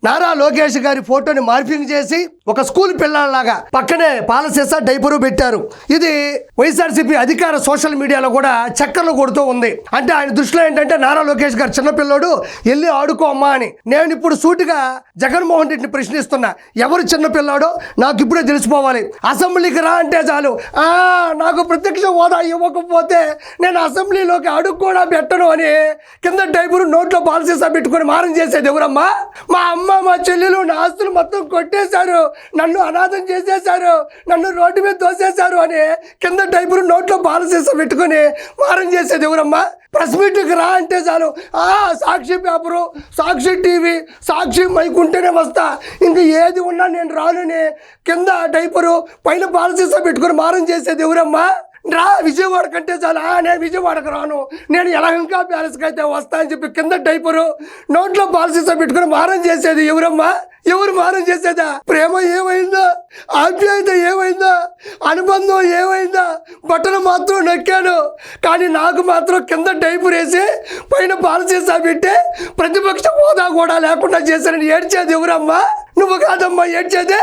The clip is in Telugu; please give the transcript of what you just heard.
నారా లోకేష్ గారి ఫోటోని మార్పింగ్ చేసి ఒక స్కూల్ పిల్లలాగా పక్కనే పాలసీసా డైపరు పెట్టారు. ఇది వైఎస్ఆర్సీపీ అధికార సోషల్ మీడియాలో కూడా చక్కర్లు కొడుతూ ఉంది. అంటే ఆయన దృష్టిలో ఏంటంటే నారా లోకేష్ గారు చిన్నపిల్లోడు, వెళ్ళి ఆడుకో అమ్మా అని. నేను ఇప్పుడు సూటిగా జగన్మోహన్ రెడ్డిని ప్రశ్నిస్తున్నా, ఎవరు చిన్నపిల్లాడో నాకు ఇప్పుడే తెలిసిపోవాలి. అసెంబ్లీకి రా అంటే చాలు, నాకు ప్రత్యక్ష హోదా ఇవ్వకపోతే నేను అసెంబ్లీలోకి అడుగు కూడా పెట్టను అని కింద డైపరు నోట్లో పాలసీసా పెట్టుకొని మారం చేసేది ఎవరమ్మా? మా అమ్మ మా చెల్లెలు నా ఆస్తులు మొత్తం కొట్టేశారు, నన్ను అనాథం చేసేశారు, నన్ను రోడ్డు మీద తోసేశారు అని కింద డైపరు నోట్లో పాలసీసా పెట్టుకొని మారం చేసేది ఎవరమ్మా? ప్రెస్ మీట్కి రా అంటే చాలు, సాక్షి పేపరు, సాక్షి టీవీ, సాక్షి మైక్ ఉంటేనే వస్తా, ఇంక ఏది ఉన్నా నేను రానని కింద డైపరు పైన పాలసీసా పెట్టుకొని మారం చేసేది ఎవరమ్మా? రా విజయవాడ కంటే చాలా, నేను విజయవాడకు రాను, నేను యలహంక ప్యాలెస్కి అయితే వస్తా అని చెప్పి కింద డైపరు నోట్లో పాలసీసా పెట్టుకుని మారం చేసేది ఎవరమ్మా? ఎవరు మారం చేసేదా? ప్రేమ ఏమైందా? ఆప్యాయత ఏమైందా? అనుబంధం ఏమైందా? బట్టలు మాత్రం నొక్కాను, కానీ నాకు మాత్రం కింద డైపర్ వేసి పైన పాలసీసా పెట్టి ప్రతిపక్ష హోదా కూడా లేకుండా చేశారని ఏడ్చేది ఎవరమ్మా? నువ్వు కాదమ్మా ఏడ్చేదే.